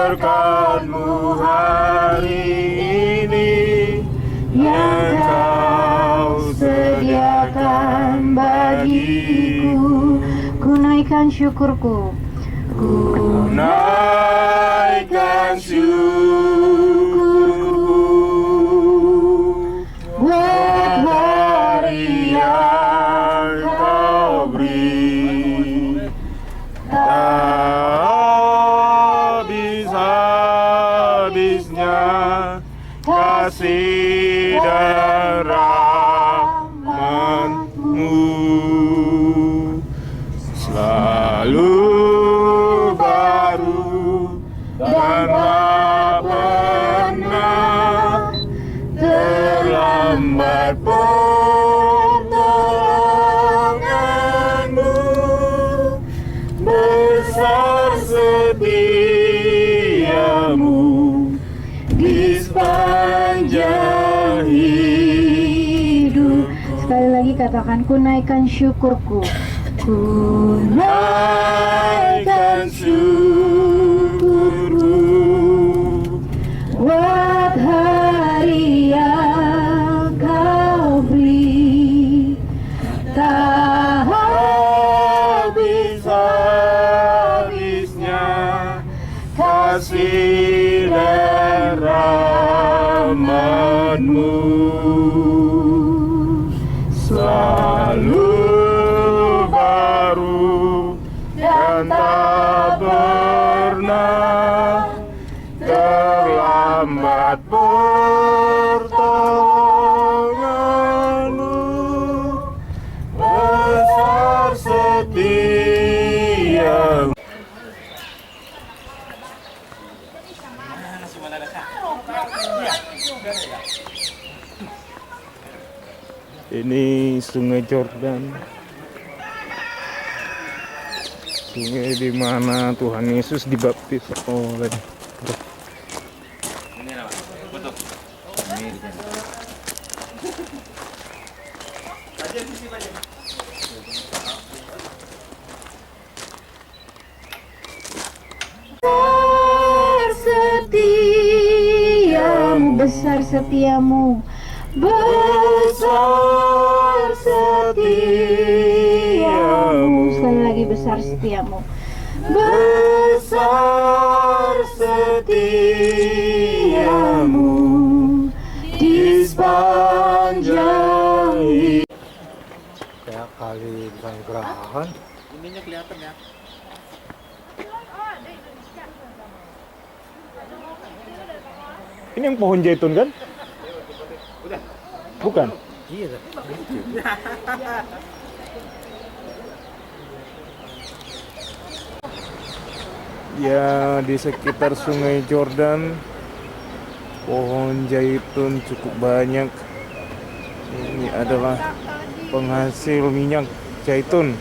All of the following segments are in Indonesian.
berkat-Mu hari ini yang Kau sediakan bagiku. Ku naikkan syukurku. Ku naikkan syukurku buat hari yang Kau beri. Tak habis-habisnya kasih dan rahmat-Mu, selalu baru dan tak pernah terlambat pertolongan-Mu. Besar setiamu di sepanjang hidup. Sekali lagi katakan, ku naikkan syukurku. Ku naikkan syukurku Buat hari yang Kau beri, tak habis-habisnya kasih dan rahmat-Mu, selalu baru dan tak pernah terlambat pertolongan-Mu. Besar setia. Ini Sungai Jordan, sungai di mana Tuhan Yesus dibaptis oleh besar setiamu, besar setiamu. Sekali lagi, besar setiamu. Besar setiamu di sepanjang hidup. Kayak kali bukan gerahan. Ininya kelihatan ya. Ini yang pohon zaitun kan? Bukan? Iya. Ya, di sekitar Sungai Jordan pohon zaitun cukup banyak. Ini adalah penghasil minyak zaitun.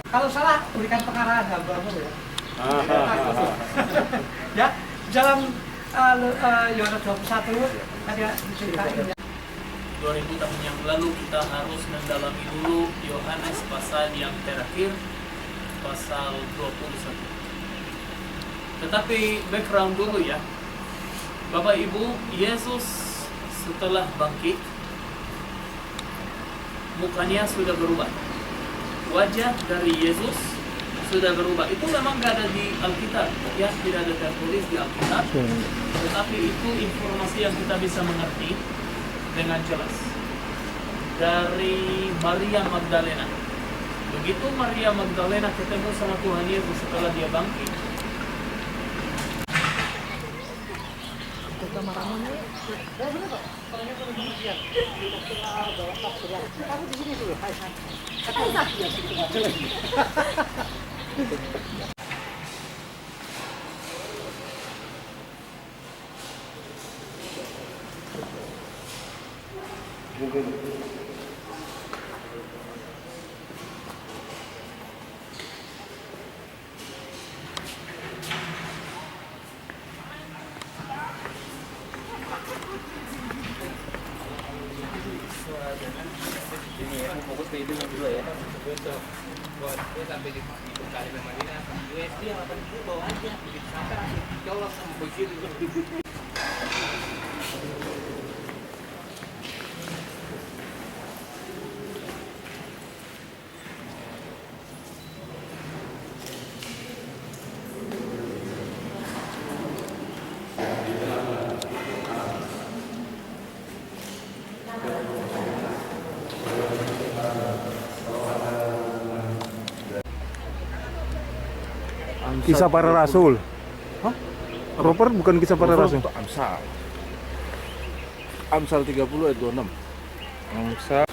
Kalau salah, berikan pengarahan gambar ya. Ya, dalam Yohanes 21 ada diceritain ya. 2000 tahun yang lalu kita harus mendalami dulu Yohanes pasal yang terakhir, pasal 21. Tetapi background dulu ya, Bapak Ibu, Yesus setelah bangkit, mukanya sudah berubah. Wajah dari Yesus sudah berubah. Itu memang gak ada di Alkitab, ya, tidak ada tertulis di Alkitab. Tetapi itu informasi yang kita bisa mengerti dengan jelas dari Maria Magdalena. Begitu Maria Magdalena ketemu sama Tuhan Yesus setelah dia bangkit, Kisah para rasul. Hah? Robert bukan kisah para rasul. Untuk Amsal. Amsal 30 ayat 26. Amsal.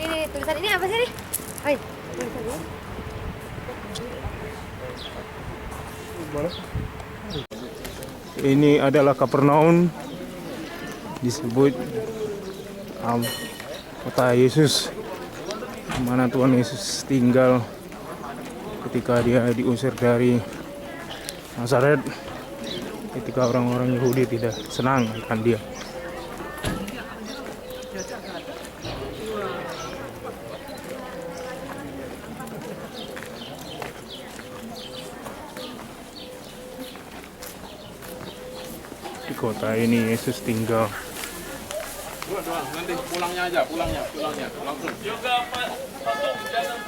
Nih, tulisan ini apa sih nih? Hai, tulisan ini. Ini adalah Kapernaum, disebut kota Yesus, di mana Tuhan Yesus tinggal ketika dia diusir dari Nazaret, ketika orang-orang Yahudi tidak senang akan dia. Di kota ini Yesus tinggal. Nanti pulangnya aja, pulangnya langsung. juga Pak jangan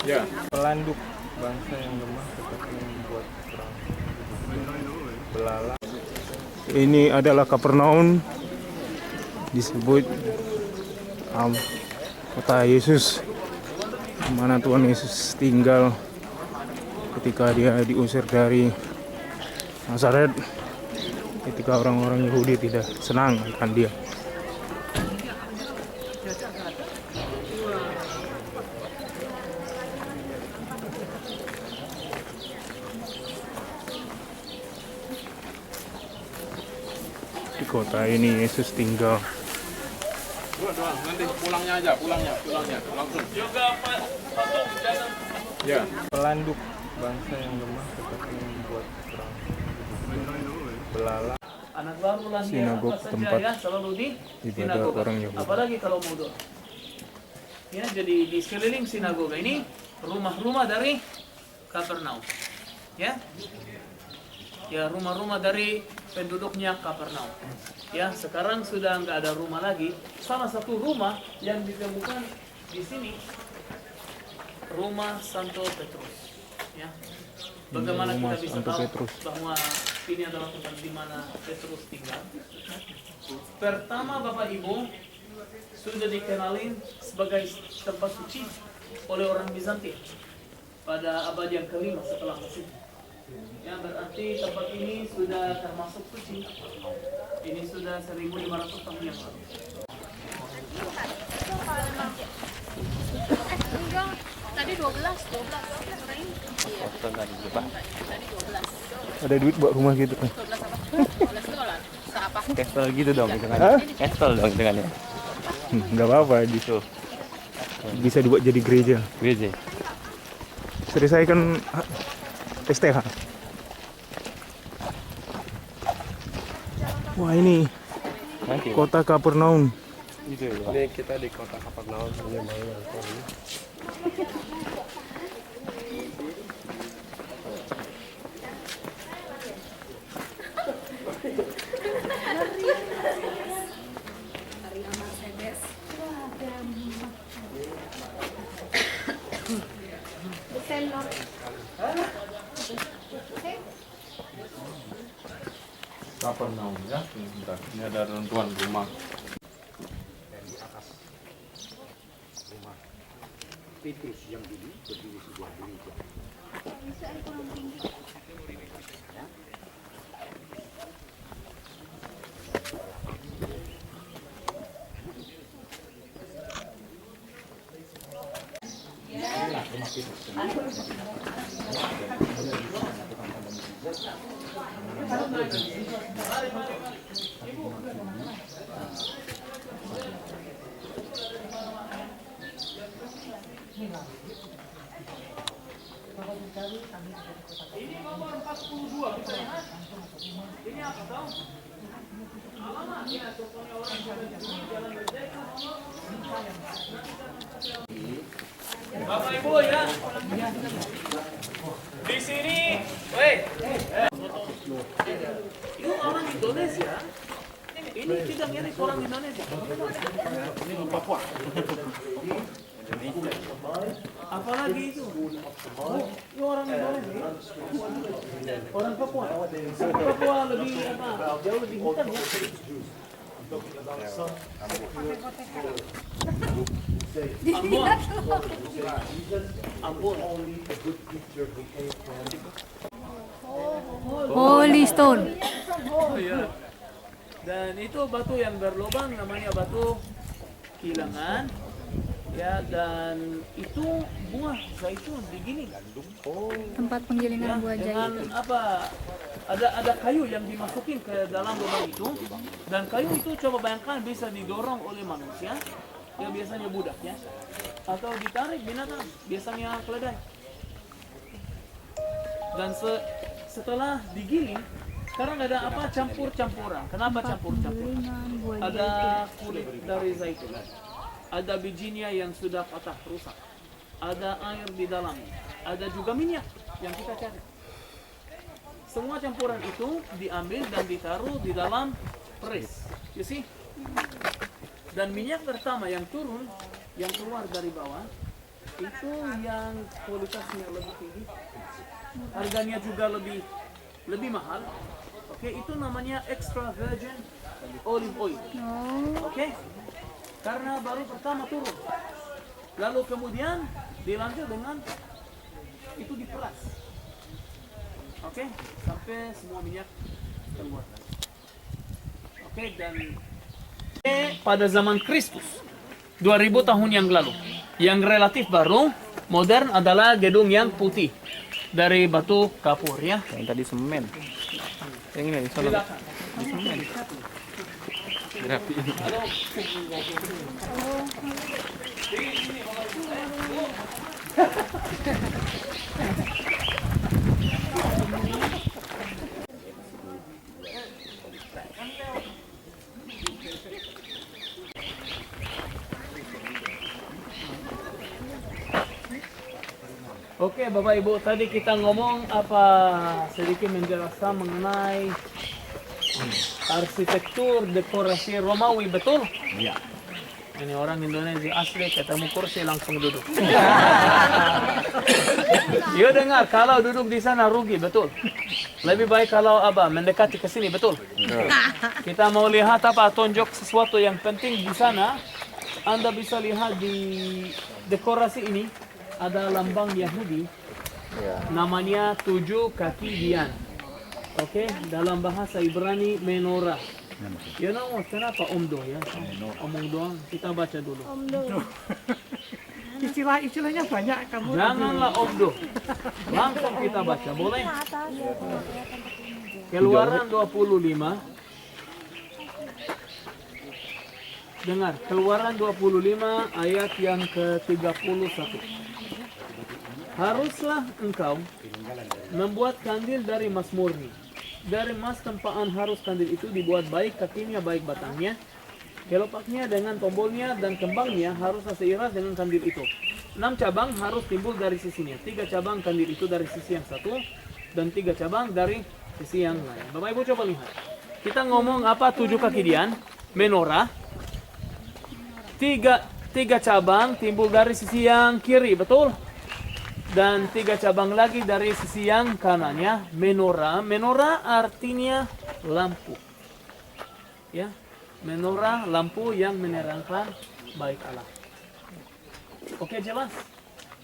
Ya. Pelanduk bangsa yang lemah tetapi membuat perang. Belalang. Ini adalah Kapernaum, disebut kota Yesus, di mana Tuhan Yesus tinggal ketika dia diusir dari Nazaret, ketika orang-orang Yahudi tidak senang akan dia. Di kota ini Yesus tinggal. Nanti pulangnya aja, pulangnya langsung. juga Pak jangan Ya. Pelanduk bangsa yang lemah tetapi membuat perang. Belalang. anak baru lahir Sinagog, apa saja tempat ya selalu di ibadah sinagoga. orang Yahudi. Apalagi kalau mau doa. Ya, jadi di sekeliling sinagoga ini rumah-rumah dari Kapernaum. Ya. Ya, rumah-rumah dari penduduknya Kapernaum. Ya, sekarang sudah nggak ada rumah lagi. Salah satu rumah yang ditemukan di sini rumah Santo Petrus. Ya. Bagaimana Rumah kita bisa Santo tahu Petrus. bahwa ini adalah tempat di mana Petrus tinggal? Pertama, Bapak Ibu, sudah dikenalin sebagai tempat suci oleh orang Bizantin pada abad yang kelima setelah Masehi. Ya, berarti tempat ini sudah termasuk suci. Ini sudah 1500 tahun yang lalu. Enggak, tadi 12 orang ini. Iya. Tadi 12. Ada duit buat rumah gitu kan? 12 apa? 12 dolar. Seapa? Castle gitu dong hitungannya. Castle dong hitungannya. Nggak apa-apa di Tuh. bisa dibuat jadi gereja. Gereja. Selesaikan STH. Wah, ini kota Kapernaum. Ini kita di kota Kapernaum. Kapernaum ya. Bentar, ini ada runtuhan rumah. Ini nomor 42 bisa ya? Ini apa tahu? Alamat ya, contohnya orang jalan Merdeka. Bapak Ibu ya. Di sini, weh. Ini orang Indonesia. Ini tidak mirip orang Indonesia. Ini Papua. Apalagi itu? Ini orang Indonesia. Orang Papua. Papua lebih apa? Jauh lebih hutan ya. Ambon. Holy Stone. Oh iya. Dan itu batu yang berlubang namanya batu Kilangan. Ya, dan itu buah zaitun begini. Tempat penggilingan buah Dengan zaitun. apa? Ada kayu yang dimasukin ke dalam lubang itu, dan kayu itu coba bayangkan bisa didorong oleh manusia, ya biasanya budak ya, atau ditarik binatang, biasanya keledai. Dan setelah digiling, sekarang ada apa campur-campuran. Kenapa campur-campuran? Penggilingan buah Ada kulit dari zaitun, ada bijinya yang sudah patah rusak, ada air di dalamnya, ada juga minyak yang kita cari. Semua campuran itu diambil dan ditaruh di dalam press, you see? Dan minyak pertama yang turun, yang keluar dari bawah, itu yang kualitasnya lebih tinggi, harganya juga lebih mahal. Oke, itu namanya extra virgin olive oil. Oke? Karena baru pertama turun, lalu kemudian dilanjut dengan itu diperas, oke, sampai semua minyak keluar. Oke, dan pada zaman Kristus 2000 tahun yang lalu, yang relatif baru, modern adalah gedung yang putih dari batu kapur ya. Yang tadi semen. Yang ini sono. Silakan. Di semen. Grafi. Oke, Bapak Ibu, tadi kita ngomong apa sedikit menjelaskan mengenai arsitektur dekorasi Romawi, betul? Iya. Ini orang Indonesia asli, ketemu kursi langsung duduk. Yo dengar, kalau duduk di sana rugi, betul. Lebih baik kalau apa mendekati ke sini, betul. Kita mau lihat apa, tunjuk sesuatu yang penting di sana. Anda bisa lihat di dekorasi ini ada lambang Yahudi, namanya 7 kaki Dian. Oke, dalam bahasa Ibrani menorah. You know kenapa omdo ya? Omong doang, kita baca dulu. Istilah-istilahnya banyak kamu. Janganlah omdo. Langsung kita baca, boleh? Keluaran 25 Dengar, Keluaran 25 ayat yang ke-31. Haruslah engkau membuat kandil dari emas murni. Dari emas tempaan harus kandil itu dibuat baik kakinya, baik batangnya, kelopaknya dengan tombolnya dan kembangnya haruslah seiras dengan kandil itu. 6 cabang harus timbul dari sisinya. 3 cabang kandil itu dari sisi yang satu dan 3 cabang dari sisi yang lain. Bapak Ibu coba lihat. Kita ngomong apa 7 kaki dian, menorah. 3 cabang timbul dari sisi yang kiri, betul? Dan 3 cabang lagi dari sisi yang kanannya, menorah. Menorah artinya lampu. Ya, menorah lampu yang menerangkan bait Allah. Oke, jelas?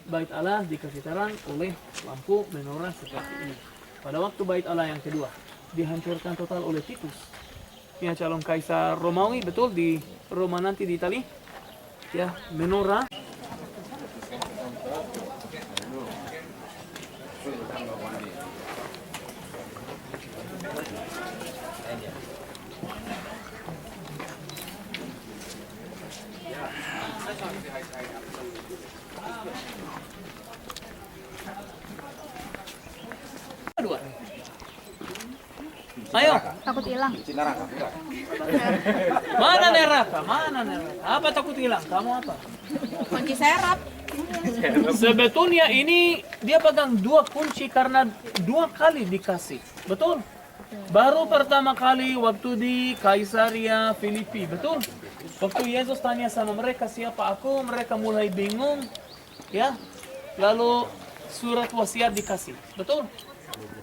Bait Allah dikasih terang oleh lampu menorah seperti ini. Pada waktu bait Allah yang kedua dihancurkan total oleh Titus. Ya, calon kaisar Romawi, betul, di Roma nanti di Italia. Ya, menorah. Dua. Ayo. Takut hilang. Mana neraka? Mana neraka? Apa takut hilang? Kamu apa? Kunci serap. Sebetulnya ini dia pegang 2 kunci karena 2 kali dikasih. Betul? Baru pertama kali waktu di Kaisaria Filipi. Betul? Waktu Yesus tanya sama mereka siapa aku, mereka mulai bingung. Ya. Lalu surat wasiat dikasih. Betul?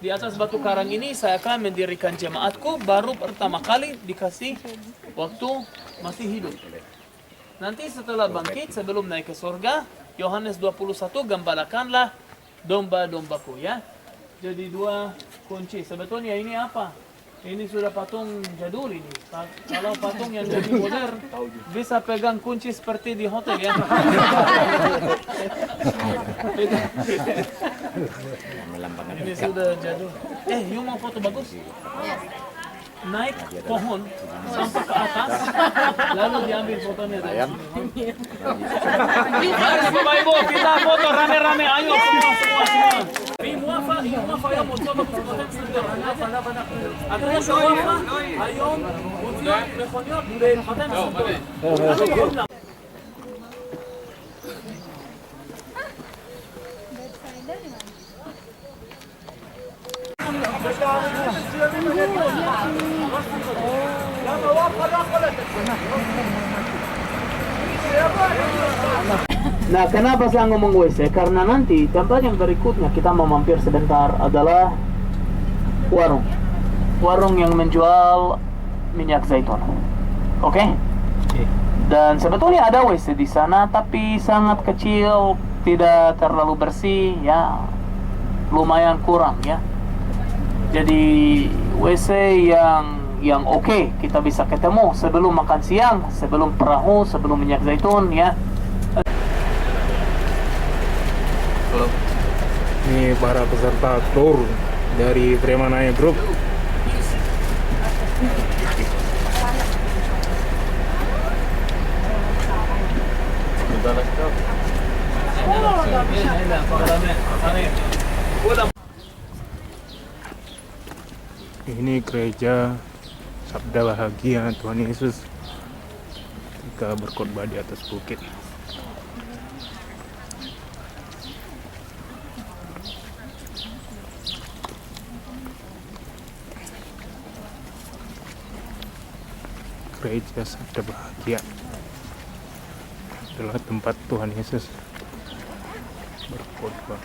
Di atas batu karang ini saya akan mendirikan jemaatku, baru pertama kali dikasih waktu masih hidup. Nanti setelah bangkit sebelum naik ke surga, Yohanes 21, gembalakanlah domba-dombaku, ya. Jadi 2 kunci. Sebetulnya ini apa? Ini sudah patung jadul ini. Kalau patung yang lebih modern bisa pegang kunci seperti di hotel, ya. Ini sudah jadul. You mau foto bagus? Naik pohon sampai ke atas, lalu diambil fotonya dari sini. Mari Bapak Ibu, kita foto rame-rame. Ayo semua. Muafa ya motor berpoten sederhana pada akhirnya muafa ayo untuk mekhonyo bude paten sederhana. Nah, kenapa saya ngomong WC? Karena nanti tempat yang berikutnya kita mau mampir sebentar adalah warung. Warung yang menjual minyak zaitun. Oke? Dan sebetulnya ada WC di sana, tapi sangat kecil, tidak terlalu bersih, ya. Lumayan kurang, ya. Jadi WC yang oke, kita bisa ketemu sebelum makan siang, sebelum perahu, sebelum minyak zaitun, ya. Ini para peserta tour dari Premanaya Group. Ini gereja Sabda Bahagia Tuhan Yesus ketika berkhotbah di atas bukit. Gereja Sabda Bahagia adalah tempat Tuhan Yesus berkhotbah.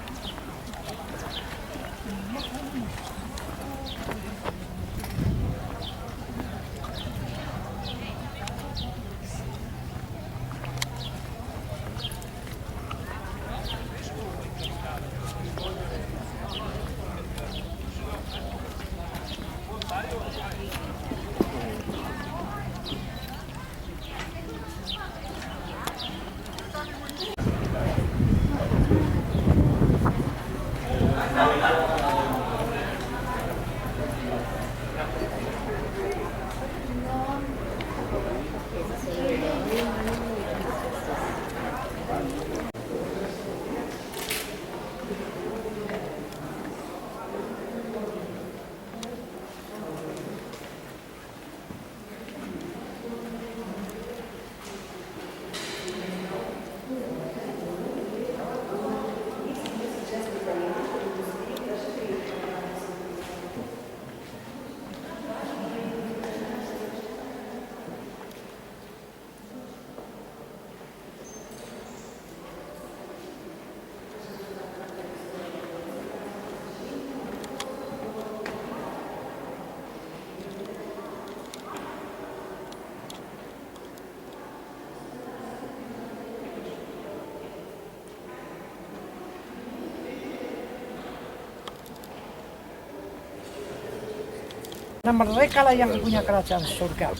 karena mereka lah yang punya kerajaan surga.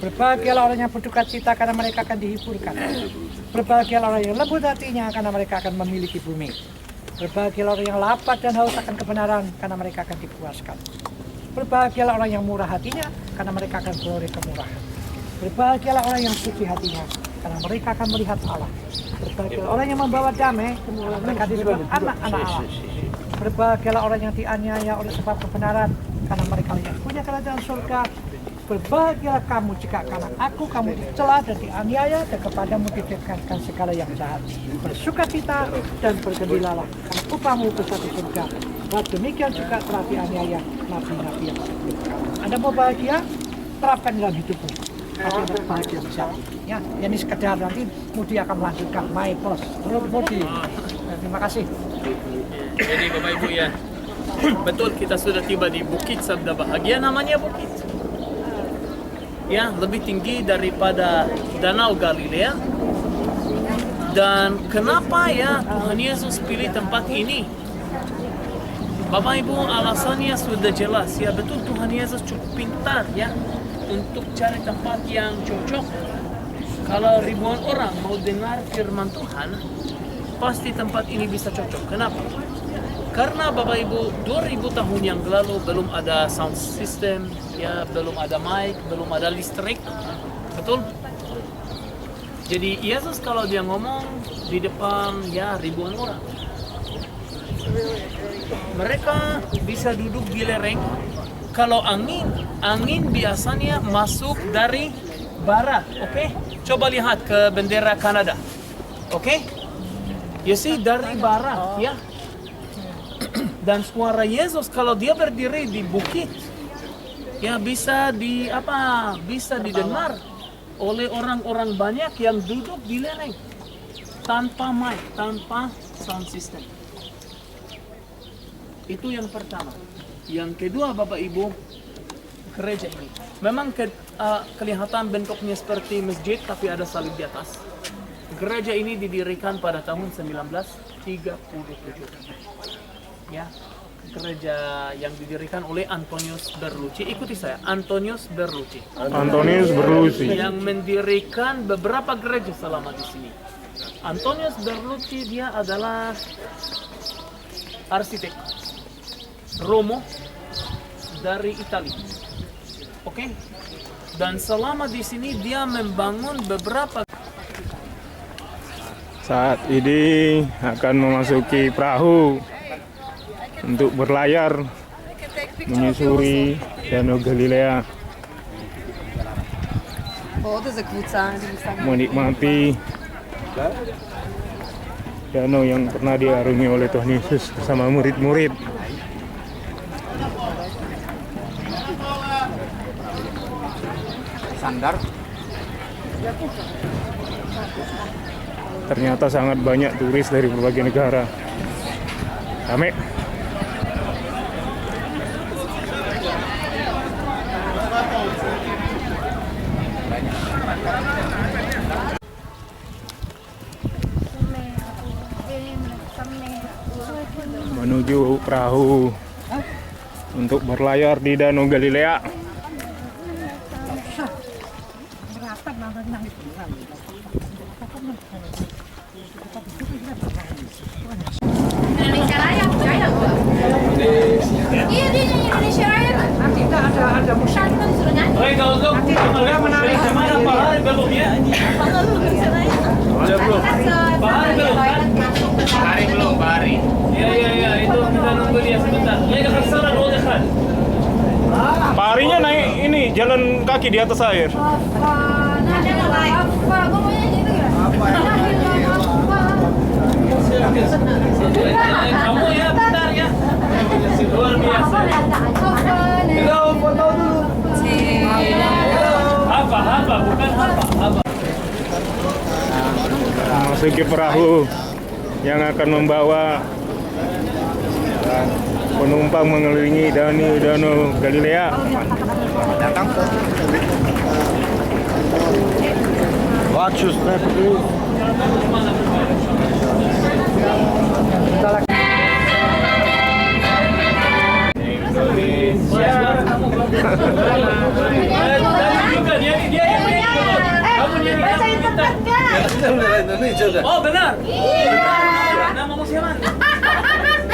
Berbahagialah orang yang berduka cita karena mereka akan dihiburkan. Berbahagialah orang yang lembut hatinya karena mereka akan memiliki bumi. Berbahagialah orang yang lapar dan haus akan kebenaran karena mereka akan dipuaskan. Berbahagialah orang yang murah hatinya karena mereka akan beroleh kemurahan. Berbahagialah orang yang suci hatinya karena mereka akan melihat Allah. Berbahagialah orang yang membawa damai karena mereka disebut anak-anak Allah. Berbahagialah orang yang dianiaya oleh sebab kebenaran karena mereka yang punya kerajaan surga. Berbahagialah kamu jika karena aku kamu dicela dan dianiaya dan kepadamu didekatkan segala yang jahat. Bersukacita dan bergembiralah karena upahmu besar di surga. Dan demikian juga telah dianiaya nabi-nabi yang sebelum kamu. Anda mau bahagia? Terapkan dalam hidupmu. Tapi bahagia besar. Ya, ini sekedar nanti Mudi akan melanjutkan my boss. Mudi. Terima kasih. Jadi Bapak Ibu ya, betul kita sudah tiba di Bukit Sabda Bahagia, namanya Bukit. Ya, lebih tinggi daripada Danau Galilea. Dan kenapa ya Tuhan Yesus pilih tempat ini? Bapak Ibu, alasannya sudah jelas ya, betul Tuhan Yesus cukup pintar ya untuk cari tempat yang cocok. Kalau ribuan orang mau dengar firman Tuhan, pasti tempat ini bisa cocok. Kenapa? Karena Bapak Ibu, 2000 tahun yang lalu belum ada sound system, ya belum ada mic, belum ada listrik, betul? Jadi Yesus kalau dia ngomong di depan ya ribuan orang, mereka bisa duduk di lereng. Kalau angin biasanya masuk dari barat, oke? Coba lihat ke bendera Kanada, oke? You see dari barat, ya. Dan suara Yesus kalau dia berdiri di bukit, ya bisa didengar oleh orang-orang banyak yang duduk di lereng tanpa mic, tanpa sound system. Itu yang pertama. Yang kedua Bapak Ibu, gereja ini memang kelihatan bentuknya seperti masjid tapi ada salib di atas. Gereja ini didirikan pada tahun 1937. Ya, gereja yang didirikan oleh Antonius Berlucci. Ikuti saya, Antonius Berlucci. Antonius Berlucci. Yang mendirikan beberapa gereja selama di sini. Antonius Berlucci dia adalah arsitek Romo dari Italia. Oke? Dan selama di sini dia membangun beberapa. Saat ini akan memasuki perahu untuk berlayar menyusuri Danau Galilea, menikmati danau yang pernah diarungi oleh Tuhan Yesus bersama murid-murid. Sandar. Ternyata sangat banyak turis dari berbagai negara. Rame. Menuju perahu untuk berlayar di Danau Galilea. Indonesia Raya, percaya gua? Iya dia nyanyi Indonesia Raya kan? Nanti kita ada musik. Kan kita disuruh nyanyi. Oke, kalau gitu Dia menarik mana Pak Hari belum ya? Kalau lu Indonesia Raya. Udah belum? Pak Hari belum kan? Hari belum, Pak Hari. Iya, itu kita nunggu dia sebentar. Ya dekat sana dulu dekat. Pak Harinya naik ini jalan kaki di atas air. Ada nggak lain? Apa? Gua mau nyanyi itu ya. Kamu ya bentar ya. Luar biasa. Halo, foto dulu. Apa bukan apa. Memasuki perahu yang akan membawa penumpang mengelilingi Danau Galilea. Datang. Watch your step, please. Suara kamu belum juga dia yang main dulu. Kamu dia yang minta. Oh benar. Namamu siapa? Benar.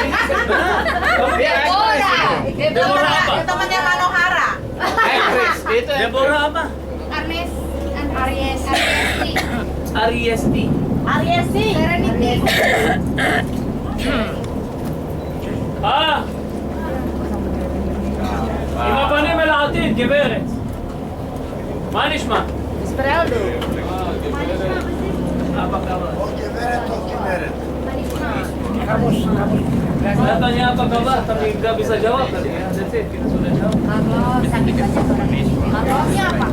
Deborah apa? Temannya Manohara. Deborah apa? Arnes. Aries. Ariesti. Ariesti. Serenity. Ah. עם הפנים אל העתיד, גברת. מה נשמע? Esmeraldo. Apa kabar? Kamus. Saya tanya apa kabar, tapi nggak bisa jawab tadi. That's it, kita sudah jawab. Maklumnya apa?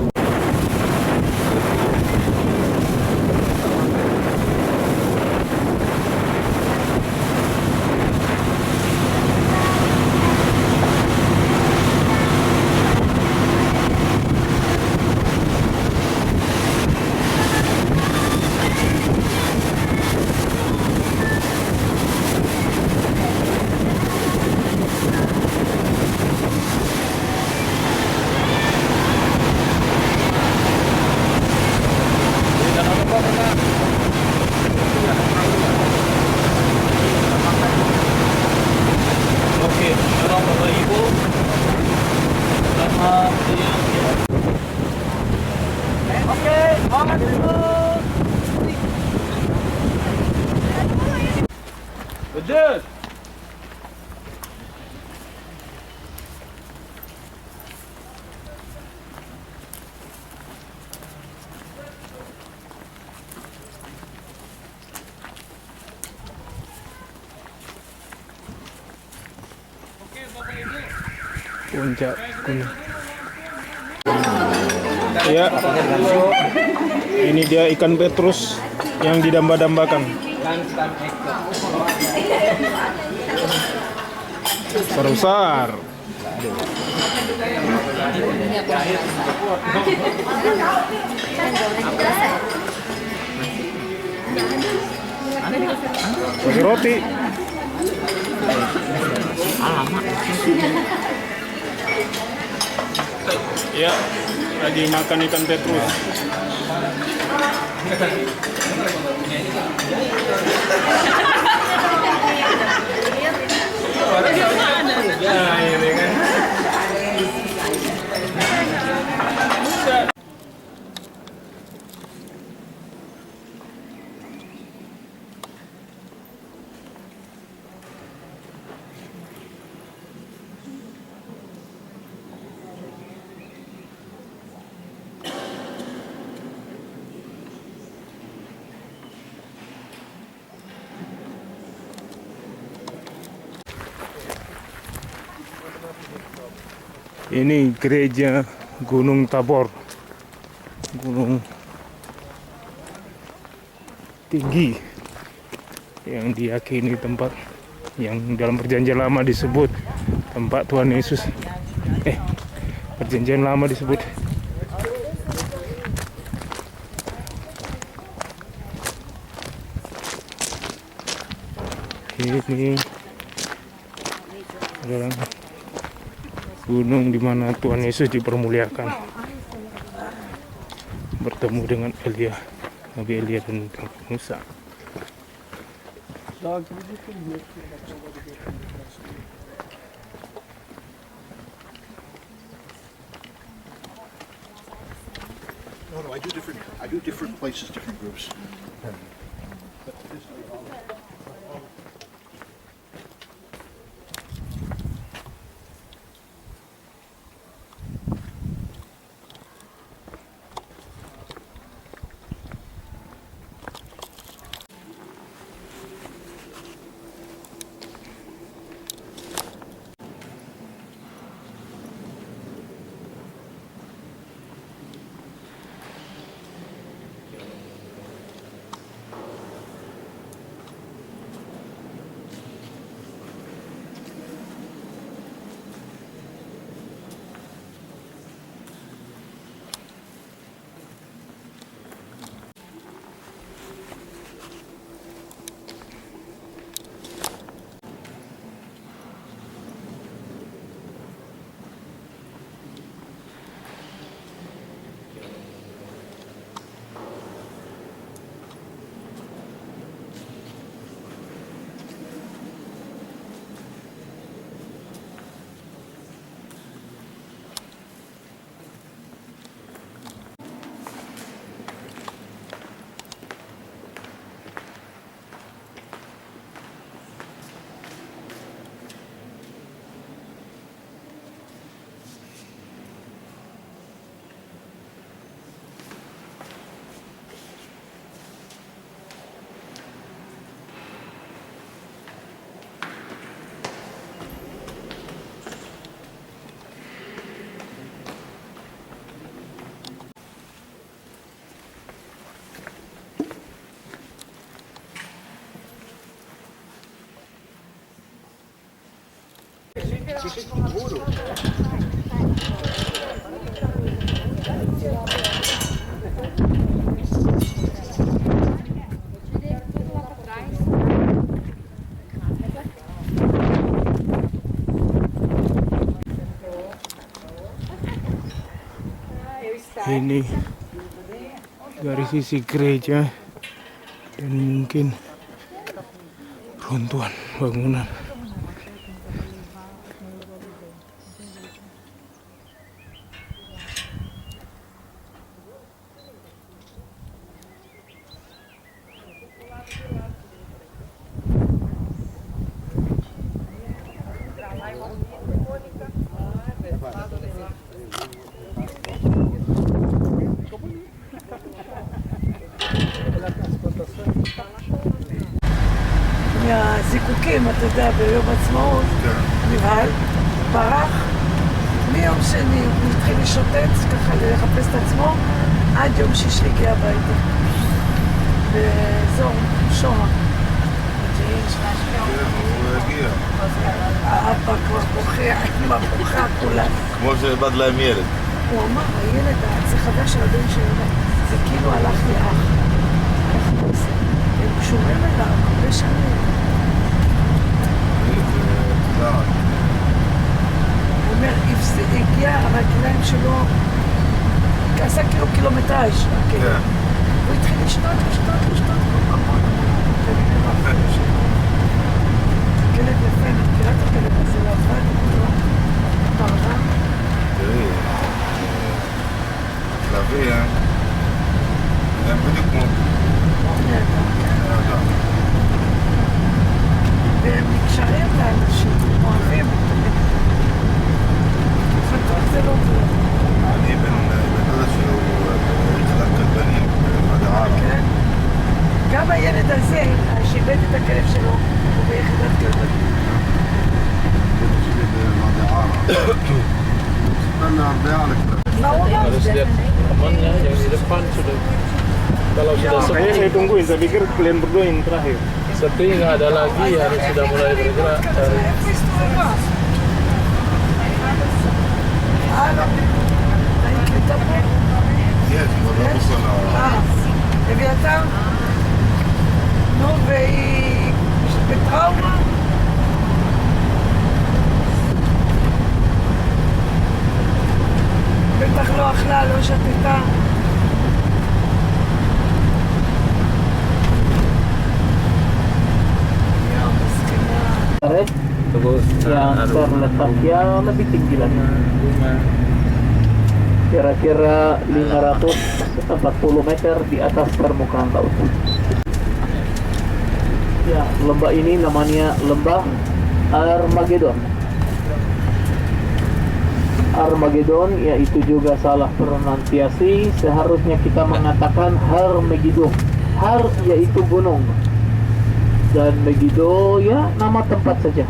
Oke, sekarang Bapak Ibu selamat siang ya. Betul. Puncak gunung. Ya, ini dia ikan petrus yang didamba-dambakan. Besar. Roti. Ya, lagi makan ikan petrus. Ini gereja Gunung Tabor, gunung tinggi yang diyakini tempat yang dalam perjanjian lama disebut tempat Tuhan Yesus. Perjanjian lama disebut. Ini adalah gunung di mana Tuhan Yesus dipermuliakan, bertemu dengan Elia, Nabi Elia dan Nabi Musa. No, I do different places, different groups. Ini dari sisi gereja dan mungkin runtuhan bangunan. מהזיקוקים, אתה יודע, ביום עצמאות, נבהל, ברח, מיום שני הוא התחיל לשוטט, ככה לחפש את עצמו, עד יום שישי הגיע הביתה, באזור שוהם. האבא כבר בוכה, האמא בוכה, כולה. כמו שאיבד להם ילד. הוא אמר, הילד, זה חדש של הבן שלו, זה כאילו הלך לי אח. הם קשורים אליו הרבה שנים. הוא אומר, הגיע הרגליים שלו, עשה כאילו קילומטראז'. הוא התחיל לשתות, המון. כלב יפה, מכירה את הכלב הזה לעבד, לא? פרווה. תראי, כלבי, הם בדיוק כמו... והם נקשרים לאנשים, אוהבים. חתול זה לא טוב. אני בן דודה שהוא יחידת כלבנים במדע ערב. גם הילד הזה, שאיבד את הכלב שלו, הוא ביחידת כלבנים. שלי במדע ערב. ספרנו הרבה על הכלב. מה הוא אמר? Harus lihat temannya yang di depan sudah. Kalau sudah sepi, Makanya saya tungguin, saya pikir kalian berdua yang terakhir. sepi nggak ada lagi, harus sudah mulai bergerak. איפה הסתובבה? הלו, היית איתה פה? יש, אבל לא בכל ה... אביתר? נו, והיא בטראומה? בטח לא אכלה, לא שתתה. יום, מסכנה. Yang terletaknya lebih tinggi lagi, kira-kira 540 meter di atas permukaan laut. Ya, lembah ini namanya lembah Armageddon. Armageddon yaitu juga salah pronunciasi, seharusnya kita mengatakan Harmegiddo. Har yaitu gunung dan Megiddo ya nama tempat saja.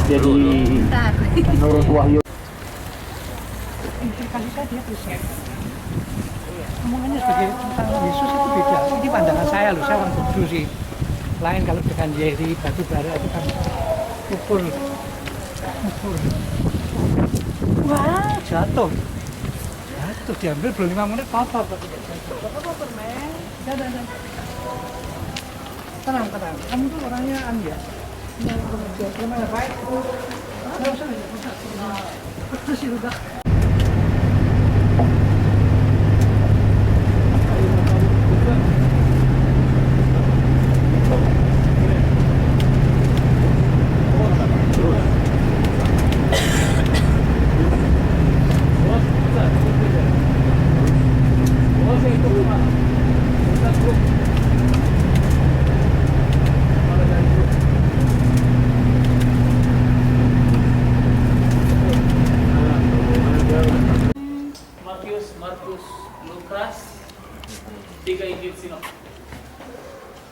Jadi menurut Wahyu Kali tadi ya bisa. Omongannya sebagai tentang Yesus itu beda. Ini pandangan saya loh, saya orang Kudus sih. Lain kalau dengan Yeri, batu bara itu kan ukur. Wah, jatuh diambil belum 5 menit apa permen. Dadah. Tenang. Kamu tuh orangnya ya. Gimana baik? Nggak usah. Terus sih udah. Markus, Lukas, 3 Injil Sinoptik.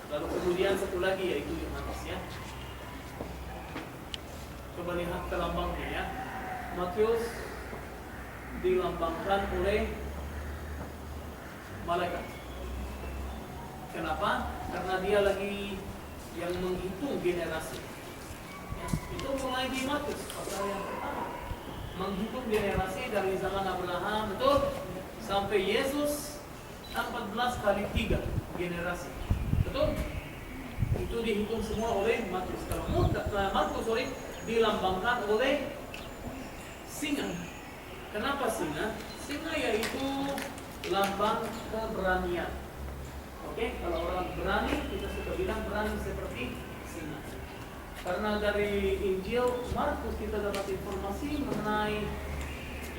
Lalu kemudian satu lagi yaitu Yohanes ya. Coba lihat ke lambangnya ya. Matius dilambangkan oleh malaikat. Kenapa? Karena dia lagi yang menghitung generasi. Itu mulai di Matius pasal yang pertama. Menghitung generasi dari zaman Abraham, betul? Sampai Yesus 14 kali 3 generasi. Betul? Itu dihitung semua oleh Matius. Kalau Markus dilambangkan oleh singa. Kenapa singa? Singa yaitu lambang keberanian. Oke, kalau orang berani, kita suka bilang berani seperti singa. Karena dari Injil Markus kita dapat informasi mengenai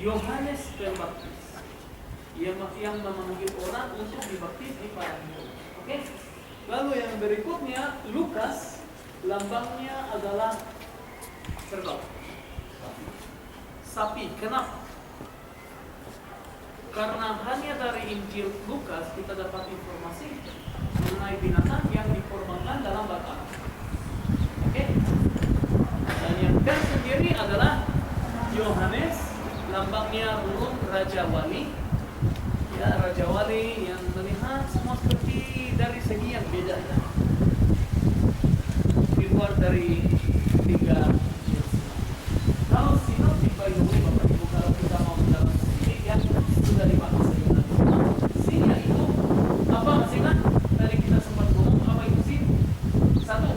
Yohanes Pembaptis yang memanggil orang untuk dibaptis di padang gurun. Oke. Lalu yang berikutnya Lukas, lambangnya adalah kerbau. Sapi. Kenapa? Karena hanya dari Injil Lukas kita dapat informasi mengenai binatang yang dikorbankan dalam baka. Oke? Dan yang tersendiri adalah Yohanes, lambangnya burung Raja Wali. Ya, Raja Wali yang melihat semua seperti dari segi yang beda. Ya. Di luar dari 3. Kalau sinoptik by the way, Bapak Ibu, kalau kita mau mendapat ini yang sudah dibahas dengan sinnya itu apa maksudnya? Tadi kita sempat ngomong apa itu sin? Satu.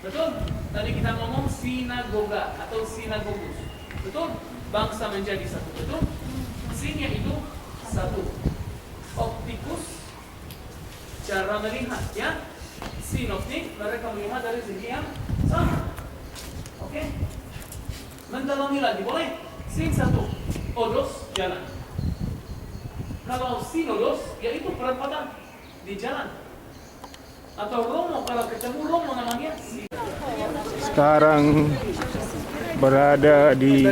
Betul? Tadi kita ngomong sinagoga atau sinagogus. Betul? Bangsa menjadi satu. Betul? Sinnya itu satu. Optikus, cara melihat, ya. Sinoptik, mereka melihat dari segi yang sama. Oke? Mendalami lagi, boleh? Sin satu, odos, jalan. Kalau sinodos, yaitu perempatan di jalan. Atau romo, kalau ketemu romo namanya Sekarang berada di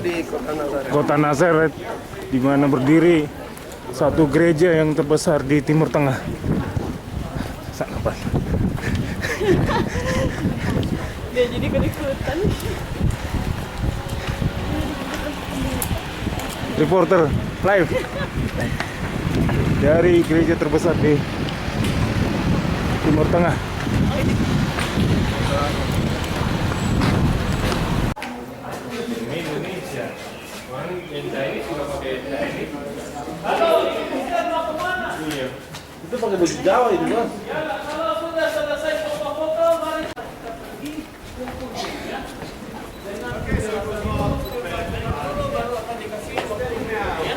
kota Nazaret, di mana berdiri satu gereja yang terbesar di Timur Tengah. Sana Pak. Dia jadi ikut-ikutan. Reporter live dari gereja terbesar di Timur Tengah. Indonesia. Orang yang Chinese juga pakai Chinese. Halo, ini kita mau kemana? Iya. Itu pakai baju Jawa itu, Bos. Ya, kalau sudah selesai foto-foto, mari kita pergi kumpul ya. Dengan baru akan dikasih waktunya ya.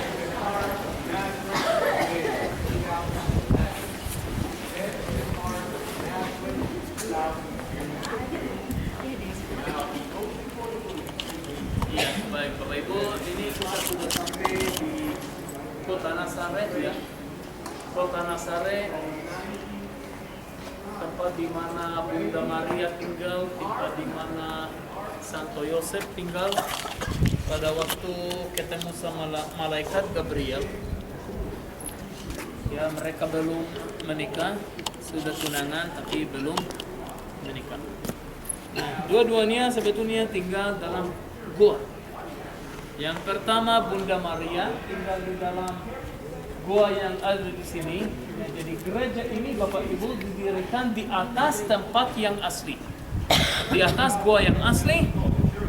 Ya, baik Bapak Ibu, ini kita sudah sampai di kota Nazaret ya. Kota Nazaret, tempat di mana Bunda Maria tinggal, tempat di mana Santo Yosef tinggal pada waktu ketemu sama malaikat Gabriel. Ya, mereka belum menikah, sudah tunangan tapi belum menikah. Nah, dua-duanya sebetulnya tinggal dalam gua. Yang pertama Bunda Maria tinggal di dalam gua yang ada di sini. Nah, jadi gereja ini Bapak Ibu didirikan di atas tempat yang asli. Di atas gua yang asli,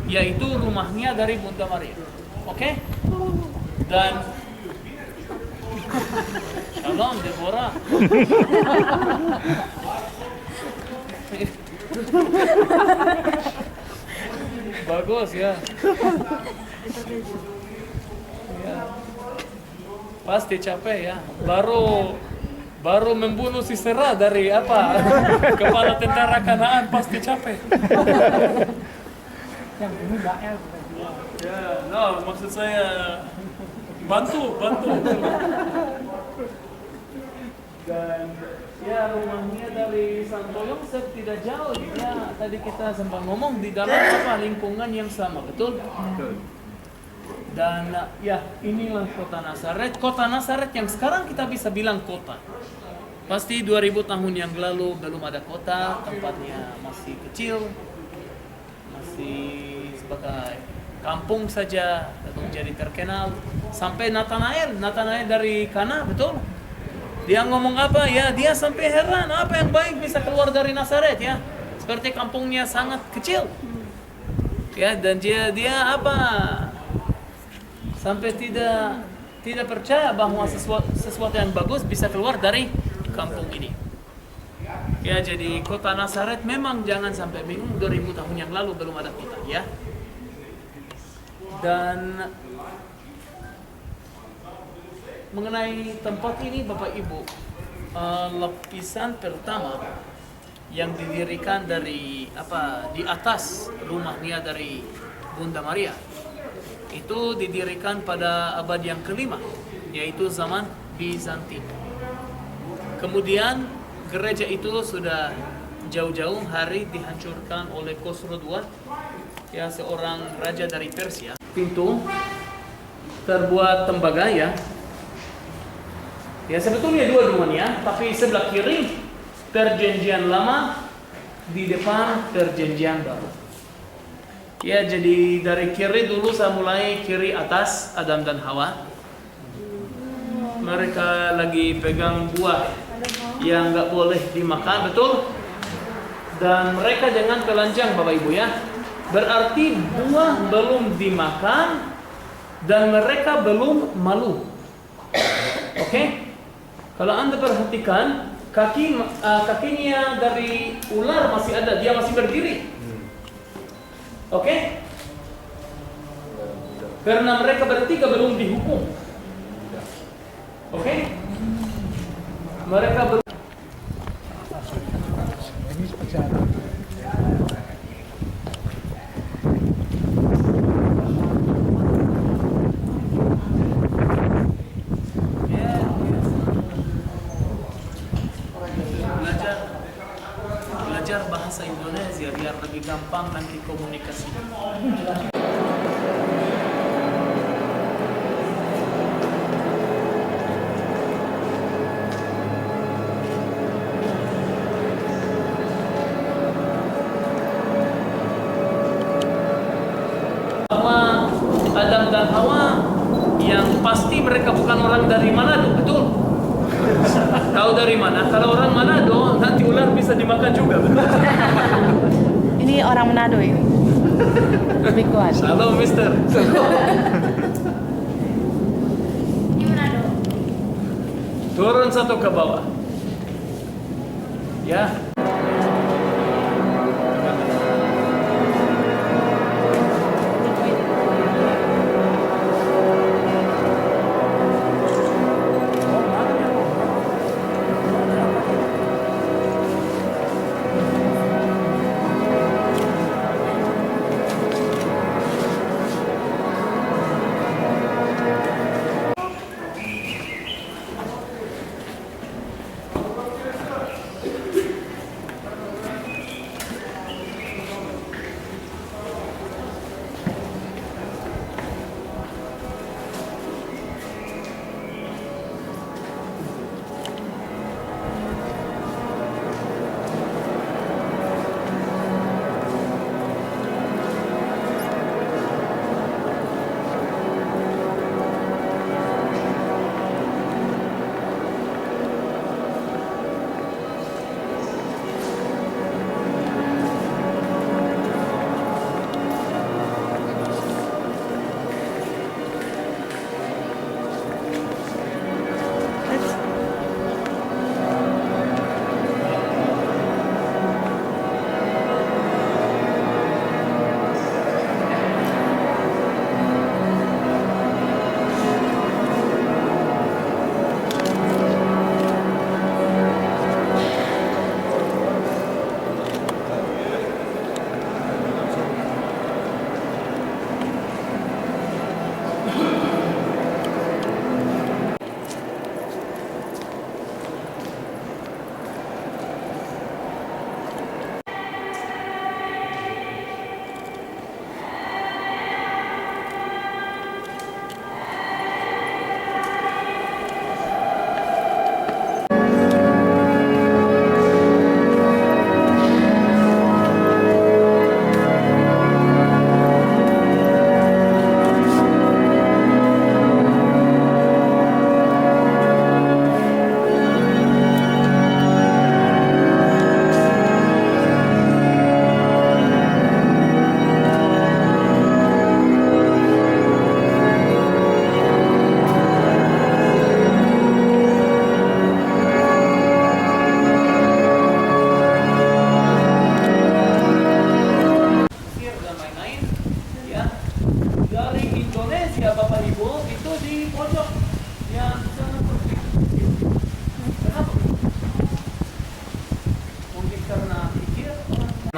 yaitu rumahnya dari Bunda Maria. Oke? Dan Shalom Deborah. Bagus ya. Ya. Pasti capek ya. Baru membunuh Sisera dari apa? Kepala tentara Kanaan pasti capek. Yang ini Bael bukan dia. Ya, no, maksud saya bantu. Dan ya rumahnya dari Santo Yosef tidak jauh ya. Tadi kita sempat ngomong di dalam apa lingkungan yang sama, betul? Dan ya inilah kota Nazaret. Kota Nazaret yang sekarang kita bisa bilang kota. Pasti 2000 tahun yang lalu belum ada kota, tempatnya masih kecil, masih sebagai kampung saja, belum jadi terkenal. Sampai Nathanael dari Kana, betul? Dia ngomong apa ya? Dia sampai heran apa yang baik bisa keluar dari Nazaret ya. Seperti kampungnya sangat kecil. Ya, dan dia apa? Sampai tidak percaya bahwa sesuatu yang bagus bisa keluar dari kampung ini. Ya, jadi kota Nazaret memang jangan sampai bingung, 2000 tahun yang lalu belum ada kota, ya. Dan mengenai tempat ini Bapak Ibu, lapisan pertama yang didirikan dari di atas rumahnya dari Bunda Maria itu didirikan pada abad yang kelima, yaitu zaman Bizantin. Kemudian gereja itu sudah jauh-jauh hari dihancurkan oleh Khosrow II, ya, seorang raja dari Persia. Pintu terbuat tembaga, ya. Ya, sebetulnya dua-duanya, tapi sebelah kiri perjanjian lama, di depan perjanjian baru. Ya, jadi dari kiri dulu saya mulai kiri atas Adam dan Hawa. Mereka lagi pegang buah yang nggak boleh dimakan, betul? Dan mereka jangan telanjang, Bapak Ibu, ya. Berarti buah belum dimakan dan mereka belum malu. Oke? Kalau Anda perhatikan, kakinya dari ular masih ada, dia masih berdiri. Oke? Karena mereka bertiga belum dihukum. Oke? Mereka belum. Ini seperti Belajar bahasa Indonesia biar lebih gampang nanti komunikasi. Bahwa Adam dan Hawa yang pasti mereka bukan orang dari Manado, betul? Tahu dari mana? Kalau orang Manado nanti ular bisa dimakan juga, betul? Ini orang Manado ini. Lebih kuat. Halo, Mister. Ini Manado. Turun satu ke bawah. Ya.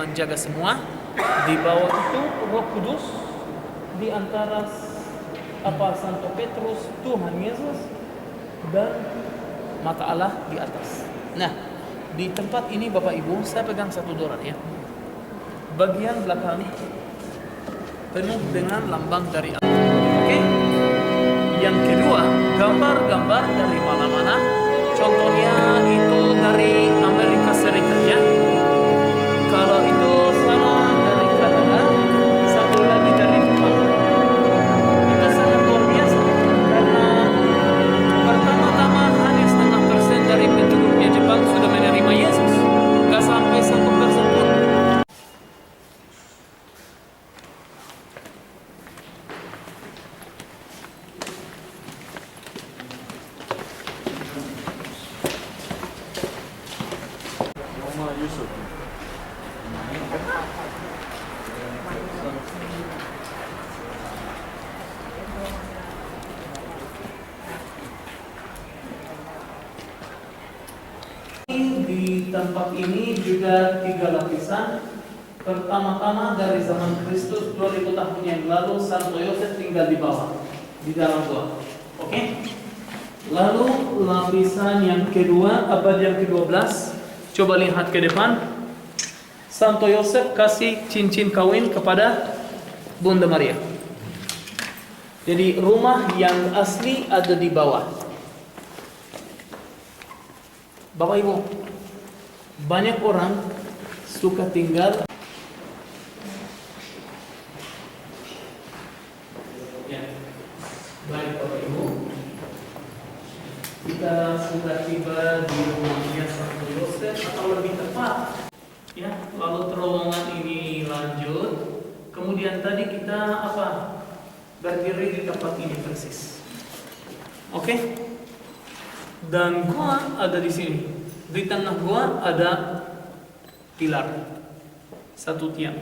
menjaga semua. Di bawah itu Roh Kudus, di antara Santo Petrus, Tuhan Yesus, dan mata Allah di atas. Nah, di tempat ini Bapak Ibu, saya pegang satu dolar ya. Bagian belakang penuh dengan lambang dari Allah. Oke? Yang kedua, gambar-gambar dari mana-mana. Contohnya itu dari Amerika Serikat ya. Kalau itu sama dari Kanada, satu lagi dari Jepang. Itu sangat luar biasa karena pertama-tama hanya 0,5% dari penduduknya Jepang sudah menerima Yesus. Gak sampai 1% pun. Di tempat ini juga 3 lapisan. Pertama-tama dari zaman Kristus 2000 tahun yang lalu, Santo Yosef tinggal di bawah, di dalam gua. Oke? Lalu lapisan yang kedua, abad yang ke-12. Coba lihat ke depan. Santo Yosef kasih cincin kawin kepada Bunda Maria. Jadi rumah yang asli ada di bawah. Bapak Ibu, banyak orang suka tinggal ya. Baik Bapak Ibu, kita sudah tiba di rumahnya Santo Yosef, atau lebih tepat ya, lalu terowongan ini lanjut. Kemudian tadi kita berdiri di tempat ini persis. Oke? Dan gua ada di sini. Di tengah gua ada pilar, satu tiang.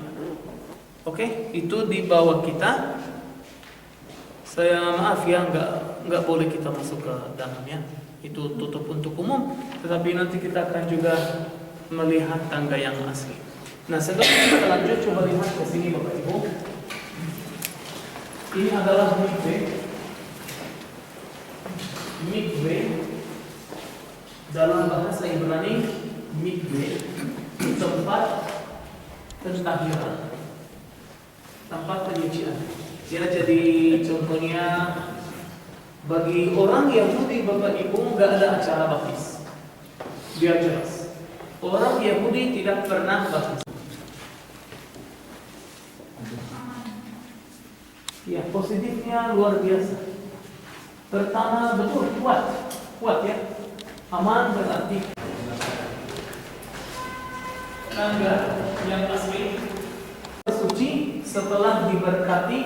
Oke, itu di bawah kita. Saya maaf ya, nggak boleh kita masuk ke dalamnya. Itu tutup untuk umum. Tetapi nanti kita akan juga melihat tangga yang asli. Nah, setelah kita lanjut, coba lihat ke sini Bapak Ibu. Ini adalah mikve. Mikve dalam bahasa Ibrani, mikve tempat pentahiran, tempat penyucian. Ya, jadi contohnya bagi orang Yahudi Bapak Ibu nggak ada acara baptis. Biar jelas, orang Yahudi tidak pernah baptis. Ya, positifnya luar biasa. Pertama, betul kuat ya. Aman berarti tangga yang asli suci setelah diberkati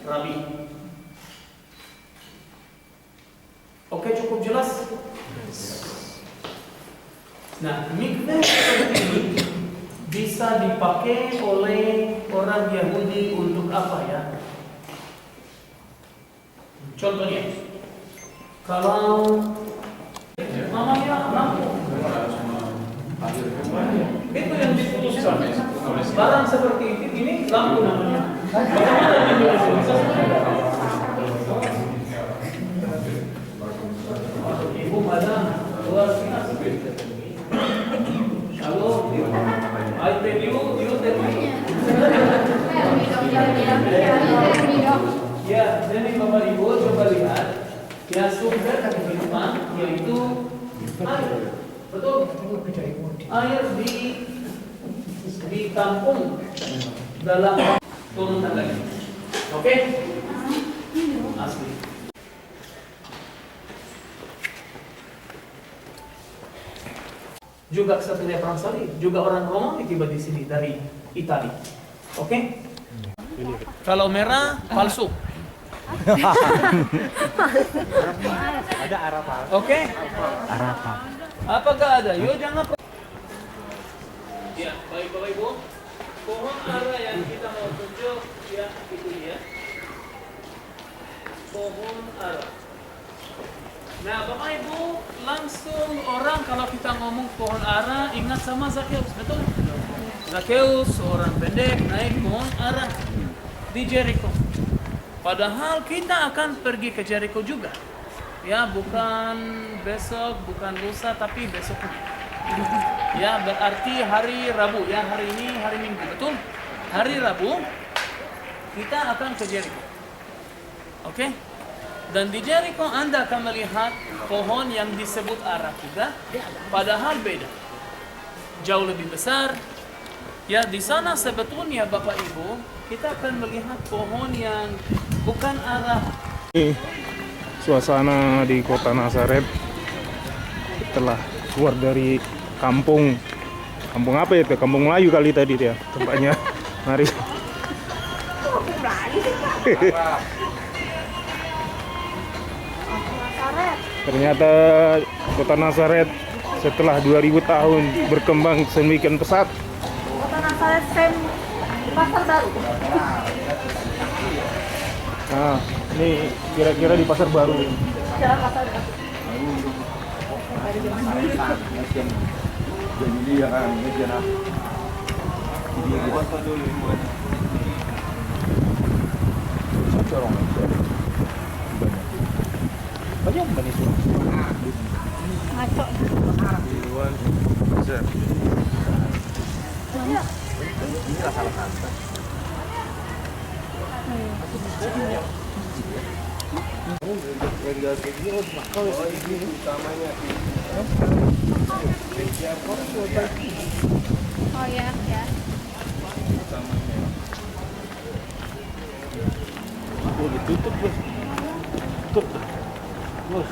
rabi. Oke, cukup jelas. Nah, mikve seperti ini bisa dipakai oleh orang Yahudi untuk apa ya? Contohnya, kalau namanya lampu, itu yang diputuskan. Barang seperti ini lampu namanya. Bagaimana di Indonesia? Ibu madam luar biasa. Halo, I tell you tell me. Ya, jadi Bapak Ibu coba lihat. Ya, sumber kehidupan yaitu air. Betul? Air ditampung dalam turun tangga. Oke? Asli. Juga Satria Pransali, juga orang Romawi tiba di sini dari Italia. Oke? Kalau merah palsu. Ada Arafah. Oke? Arafah. Apakah ada? Yuk jangan. Ya, baik Bapak Ibu. Pohon ara yang kita mau tunjuk ya itu ya. Pohon ara. Nah, Bapak Ibu, langsung orang kalau kita ngomong pohon ara ingat sama Zakheus, betul? Zakheus, seorang pendek, naik ke arah di Jericho. Padahal kita akan pergi ke Jericho juga. Ya, bukan besok, bukan lusa, tapi besok. Ya, berarti hari Rabu. Ya, hari ini hari Minggu, betul? Hari Rabu kita akan ke Jericho. Oke? Dan di Jericho Anda akan melihat pohon yang disebut ara juga, padahal beda. Jauh lebih besar. Ya, di sana sebetulnya Bapak Ibu, kita akan melihat pohon yang bukan ara. Ini suasana di kota Nazaret setelah keluar dari kampung apa itu? Kampung Melayu kali tadi ya tempatnya. Mari. Ternyata kota Nazaret setelah 2000 tahun berkembang sedemikian pesat. Kota Nazaret pasar baru. Nah, ini kira-kira di pasar baru. Jalan pasar baru. Ngaco. Oh ya, ya. Oh, ditutup, Bos. Tutup. Bos.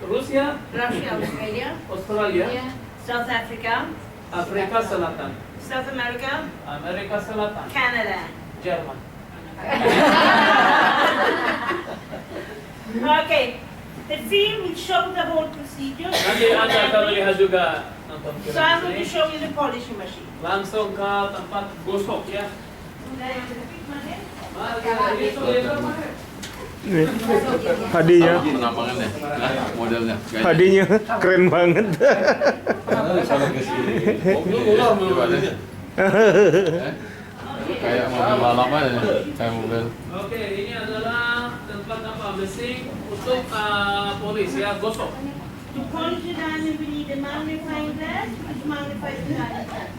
Rusia, Russia, Australia. Australia, Yeah. South Africa. Afrika Selatan, South America. Amerika Selatan, Canada. Jerman. Okay. The film will show the whole procedure. Nanti Anda akan melihat juga nonton film So I'm going to ini. show you the polishing machine. Langsung ke tempat gosok ya. Mari Nih, hadinya. Penampakannya, modelnya. Hadinya keren banget. Coba deh. Kayak mobil balap aja nih, kayak mobil. Oke, ini adalah tempat apa? Mesin untuk polis ya, gosok. To polish the diamond, we need a magnifying glass, which magnifies the diamond.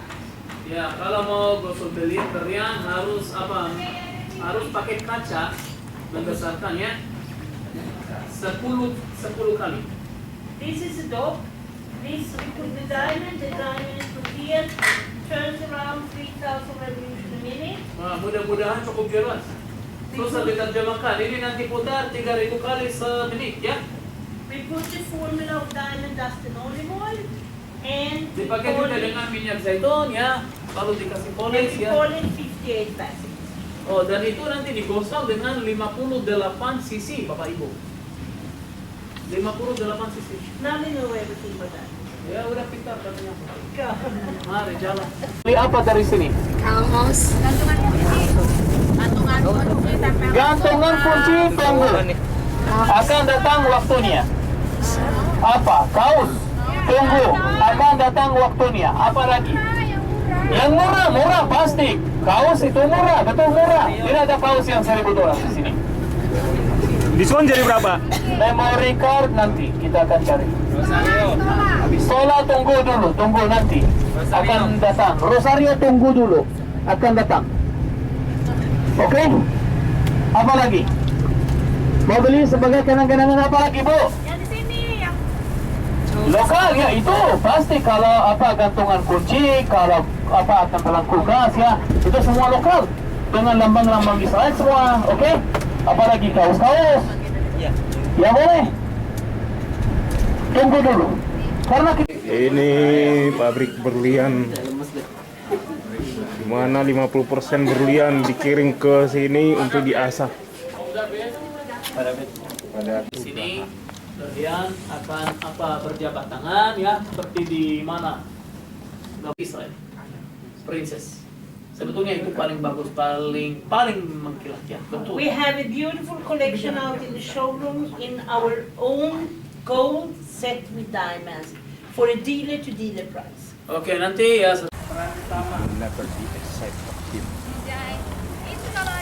Ya, kalau mau gosok berlian harus apa? Harus pakai kaca membesarkan ya. 10 kali. This is the dog. This we put the diamond is put here, turns around 3,000 revolutions a minute. Wah, mudah-mudahan cukup jelas. Susah diterjemahkan. Ini nanti putar 3.000 kali semenit ya. We put the formula of diamond dust and olive oil and Dipakai juga dengan minyak zaitun ya. Lalu dikasih polis we ya. call it 58 passes. Oh, dan itu nanti digosok dengan 58 cc, Bapak Ibu. 58 cc. Now we know everything about that. Ya, udah pintar katanya. Go. Mari jalan. Beli apa dari sini? Kaos. Gantungan kunci tempel. Gantungan kunci tunggu. Akan datang waktunya. Apa? Kaos. Tunggu. Akan datang waktunya. Apa lagi? Yang murah pasti. Kaos itu murah, betul murah. Tidak ada kaos yang $1.000 di sini. Diskon jadi berapa? Memory card nanti kita akan cari. Sola tunggu nanti. Akan datang. Rosario tunggu dulu. Akan datang. Oke? Apa lagi? Mau beli sebagai kenang-kenangan apa lagi, Bu? Yang di sini yang Lokal ya itu pasti kalau apa gantungan kunci, kalau apa tempelan kulkas ya itu semua lokal dengan lambang-lambang Israel semua, oke? Apalagi kaos-kaos, ya boleh. Tunggu dulu, karena kita Ini pabrik berlian, di mana 50% berlian dikirim ke sini untuk diasah. Di sini berlian akan berjabat tangan ya seperti di mana Israel princess. Sebetulnya itu paling bagus, paling mengkilat ya. Betul. We have a beautiful collection out in the showroom in our own gold set with diamonds for a dealer to dealer price. Oke, nanti ya Never be excited of him.